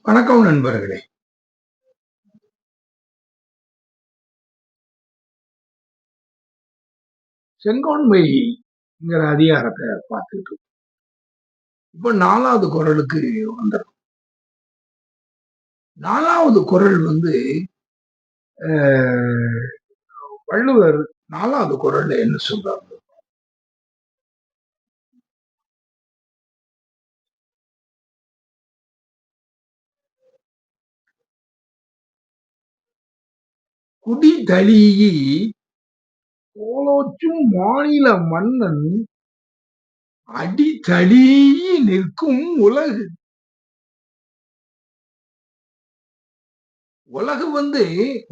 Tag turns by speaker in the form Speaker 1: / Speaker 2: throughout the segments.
Speaker 1: வணக்கம் நண்பர்களே. செங்கோன்மைங்கிற அதிகாரத்தை பார்த்துட்டு இருக்கோம். இப்ப 4வது குறளுக்கு வந்துடும். 4வது குறள் வந்து வள்ளுவர் 4வது குறள்ல என்ன சொல்றாரு? குடி தழீஇ கோலோச்சும் மாநில மன்னன் அடி தழீஇ நிற்கும் உலகு. உலகு வந்து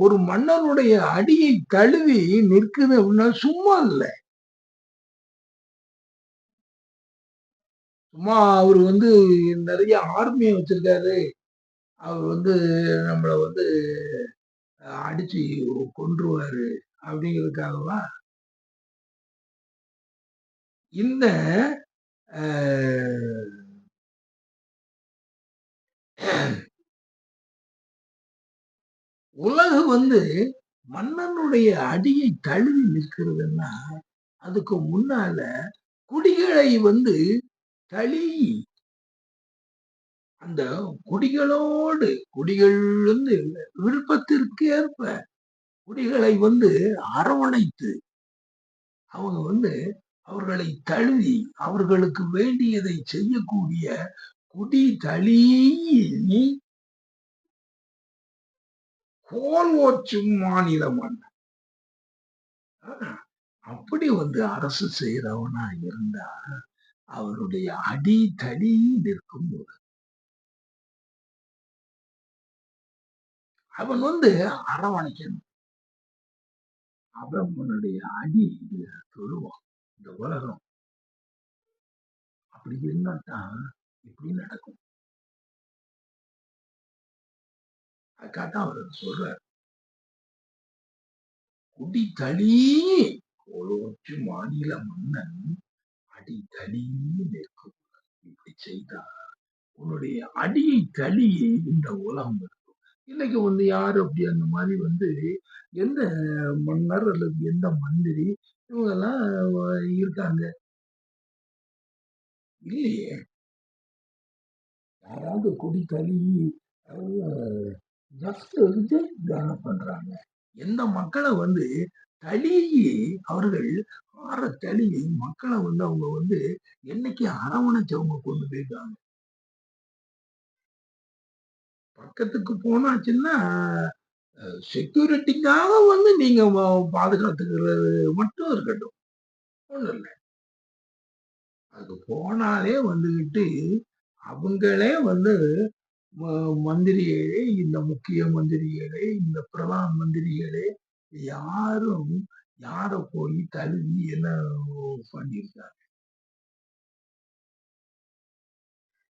Speaker 1: ஒரு மன்னனுடைய அடியை தழுவி நிற்குது அப்படின்னா சும்மா இல்ல. சும்மா அவர் வந்து நிறைய ஆர்மியை வச்சிருக்காரு. அவர் வந்து நம்மள வந்து அடிச்சு கொன்றுவாரு அப்படிங்கிறதுக்காகவா? இந்த உலகு வந்து மன்னனுடைய அடியை தழுவி நிற்கிறதுன்னா அதுக்கு முன்னால குடிகளை வந்து தழி அந்த குடிகள் வந்து விருப்பத்திற்கு ஏற்ப குடிகளை வந்து அரவணைத்து அவங்க வந்து அவர்களை தழுவி அவர்களுக்கு வேண்டியதை செய்யக்கூடிய குடி தழீ கோல் ஓச்சும் மாநில மன்னன். அப்படி வந்து அரசு செய்யறவனா இருந்தா அவருடைய அடி தடி நிற்கும் போது அவன் வந்து அரவணைக்கணும். அவனுடைய அடி தொழுவான். இந்த உலகம் அப்படி இருந்தாதான் இப்படி நடக்கும். அதுக்காக அவர் சொல்றார், குடி தளி கோலோச்சு மாநில மன்னன் அடி தளி நிற்கும். இப்படி செய்தா உன்னுடைய அடியை தளியே இந்த உலகம் இருக்கும். இன்னைக்கு வந்து யாரு அப்படி அந்த மாதிரி வந்து எந்த மன்னர் அல்லது எந்த மந்திரி இவங்கெல்லாம் இருக்காங்க? இல்லையே. யாராவது குடி தளி ஜஸ்ட் ரிஜெக்ட் தானே பண்றாங்க. எந்த மக்களை வந்து தளியை அவர்கள் ஆற தளியை மக்களை வந்து அவங்க வந்து என்னைக்கு அரவணைச்சவங்க கொண்டு போயிருக்காங்க. பக்கத்துக்கு போனாச்சுன்னா செக்யூரிட்டிக்காக வந்து நீங்க பாதுகாத்துக்கிறது மட்டும் இருக்கட்டும், ஒண்ணும் இல்லை. அது போனாலே வந்துகிட்டு அவங்களே வந்து மந்திரிகளே, இந்த முக்கிய மந்திரிகளே, இந்த பிரதான் மந்திரிகளே யாரும் யார போய் தழுவி என்ன பண்ணியிருக்காங்க?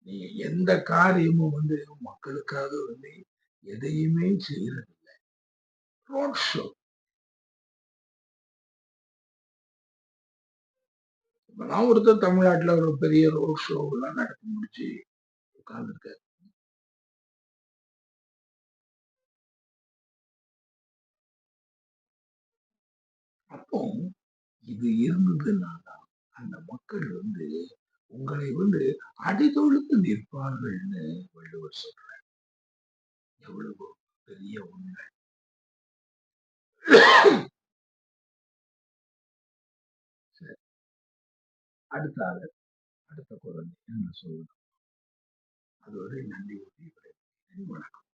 Speaker 1: நீங்க எந்த காரியமும் வந்து மக்களுக்காக வந்து எதையுமே செய்யறது இல்லை. Road show. இப்பதான் ஒருத்தர் தமிழ்நாட்டுல ஒரு பெரிய ரோட் ஷோ எல்லாம் நடத்தி முடிச்சு உட்கார்ந்துருக்காரு. அப்போ இது இருந்ததுன்னா அந்த மக்கள் வந்து உங்களை வந்து அடிதொழுத்து நிற்பார்கள்னு வள்ளுவர் சொல்றார். எவ்வளவு பெரிய உண்மை. அடுத்த ஆளர் அடுத்த குரல் என்ன சொல்லணும்? அதுவரை நன்றி. வணக்கம்.